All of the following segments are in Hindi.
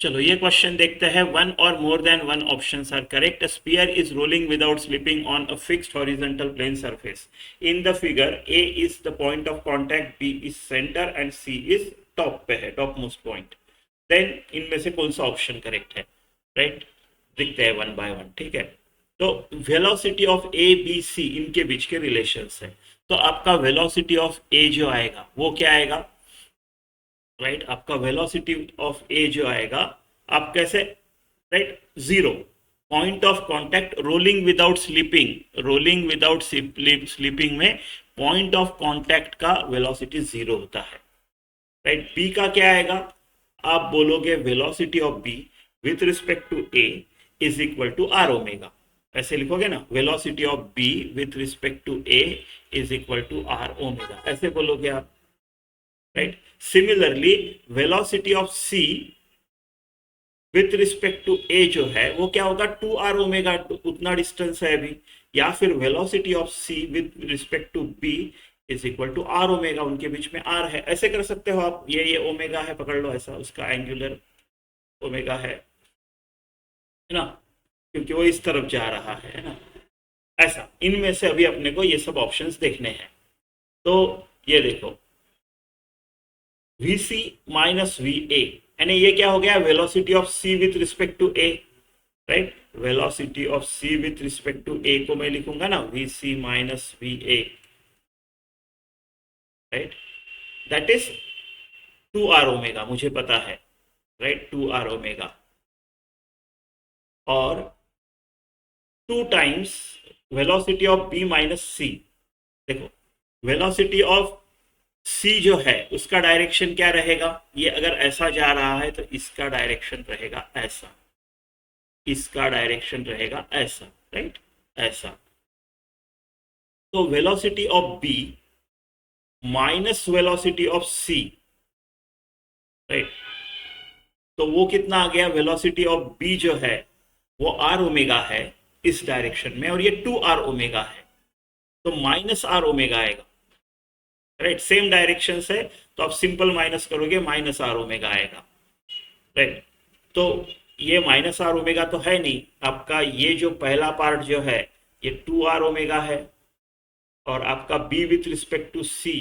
चलो ये क्वेश्चन देखते हैं। वन और more than one options are correct. Sphere is rolling without slipping on a fixed horizontal plane surface. In the figure A is the point of contact, B is centre and C is top पे है, टॉप मोस्ट पॉइंट। देन इनमें से कौन सा ऑप्शन करेक्ट है? राइट, दिखते हैं वन बाय वन। ठीक है, तो velocity of A B C इनके बीच के रिलेशंस है। तो आपका वेलोसिटी ऑफ ए जो आएगा वो क्या आएगा? राइट, आपका वेलोसिटी ऑफ ए जो आएगा, आप कैसे, right, zero. Point of contact rolling without slipping, rolling without slipping में पॉइंट ऑफ कांटेक्ट का वेलोसिटी जीरो होता है। राइट, बी का क्या आएगा? आप बोलोगे velocity of B with respect to A is equal to R omega. ऐसे लिखोगे ना, velocity of B with respect to A is equal to R omega, ऐसे बोलोगे आप। Right, similarly velocity of C with respect to A जो है वो क्या होगा? टू आर ओमेगा, उतना डिस्टेंस है अभी। या फिर velocity of C with respect to B is equal to R omega, उनके बीच में आर है, ऐसे कर सकते हो आप। ये ओमेगा है, पकड़ लो ऐसा, उसका एंगुलर ओमेगा है ना, क्योंकि वो इस तरफ जा रहा है ना, ऐसा। इनमें से अभी अपने को ये सब ऑप्शंस देखने हैं। तो ये देखो, V C minus V A, यानी ये क्या हो गया? Velocity of C with respect to A. Right, velocity of C with respect to A को मैं लिखूंगा ना, V C minus V A. Right, that is two R omega, मुझे पता है। राइट, टू आर ओमेगा और two times velocity of B minus C. देखो, वेलोसिटी ऑफ सी जो है उसका डायरेक्शन क्या रहेगा? ये अगर ऐसा जा रहा है तो इसका डायरेक्शन रहेगा ऐसा, इसका डायरेक्शन रहेगा ऐसा। राइट, ऐसा। तो velocity of B minus velocity of C, right, तो वो कितना आ गया? वेलोसिटी ऑफ बी जो है वो आर ओमेगा है इस डायरेक्शन में, और ये टू आर ओमेगा है, तो माइनस आर ओमेगा आएगा। राइट, सेम डायरेक्शन है, तो आप सिंपल माइनस करोगे, माइनस आर ओमेगा आएगा। राइट, तो ये माइनस आर ओमेगा तो है नहीं आपका, ये जो पहला पार्ट जो है ये टू आर ओमेगा है, और आपका B with respect to C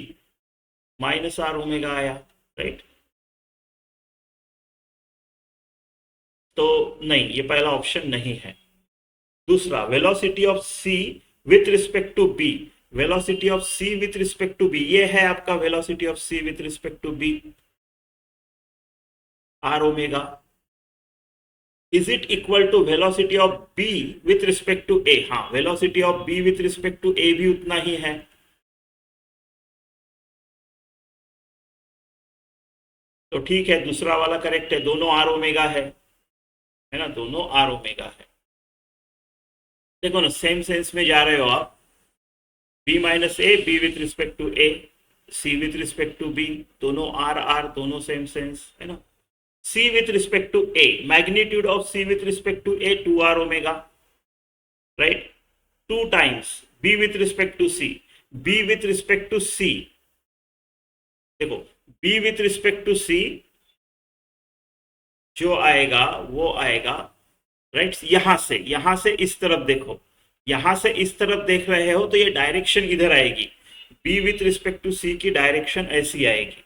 minus R omega आया। राइट, तो नहीं, ये पहला ऑप्शन नहीं है। दूसरा, velocity of C with respect to B, velocity of C with respect to B, ये है आपका velocity of C with respect to B, R omega. Is it equal to velocity of B with respect to A? हाँ, velocity of B with respect to A भी उतना ही है। तो ठीक है, दूसरा वाला करेक्ट है, दोनों आर ओमेगा है ना, दोनों आर ओमेगा है। देखो ना, सेम सेंस में जा रहे हो आप। B minus A, B with respect to A, C with respect to B, दोनों आर आर, दोनों सेम सेंस है ना। C with respect to A, magnitude of C with respect to A 2R omega, right? 2 times B with respect to C, B with respect to C, देखो B with respect to C जो आएगा वो आएगा, राइट, यहां से इस तरफ देखो, यहां से इस तरफ देख रहे हो तो ये डायरेक्शन इधर आएगी। B with respect to C की डायरेक्शन ऐसी आएगी,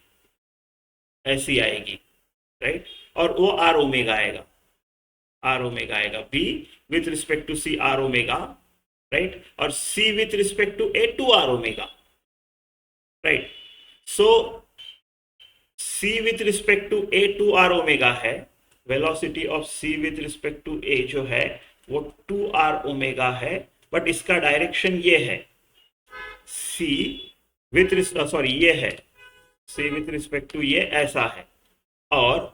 ऐसी आएगी। राइट, और वो आर ओमेगा आएगा, आर ओमेगा आएगा। B with respect to C R omega, right, और C with respect to A two R omega. Right, so C with respect to A two R omega है, velocity of C with respect to A जो है वो टू आर ओमेगा है, बट इसका डायरेक्शन ये है, सी विथ सॉरी ये है, सी विथ रिस्पेक्ट टू ये ऐसा है, और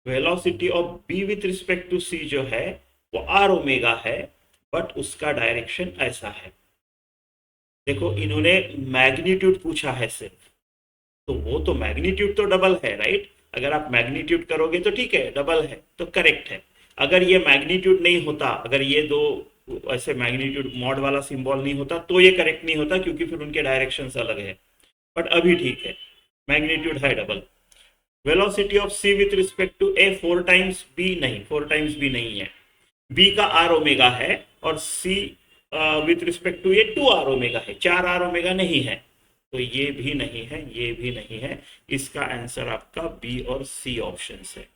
velocity of B with respect to C जो है वो आर ओमेगा है, बट उसका डायरेक्शन ऐसा है। देखो, इन्होंने मैग्नीट्यूड पूछा है सिर्फ, तो वो तो मैग्नीट्यूड तो डबल है। राइट, अगर आप मैग्नीट्यूड करोगे तो ठीक है, डबल है तो करेक्ट है। अगर ये मैग्नीट्यूड नहीं होता, अगर ये दो ऐसे मैग्नीट्यूड मॉड वाला सिंबल नहीं होता तो ये करेक्ट नहीं होता, क्योंकि फिर उनके डायरेक्शंस अलग है। बट अभी ठीक है, मैग्नीट्यूड है double. Velocity of C with respect to A 4 times B, नहीं 4 टाइम्स बी नहीं है, बी का आर ओमेगा है और C with respect to A 2 R omega है, 4 आर ओमेगा नहीं है, तो ये भी नहीं है, ये भी नहीं है। इसका आंसर आपका बी और सी ऑप्शन है।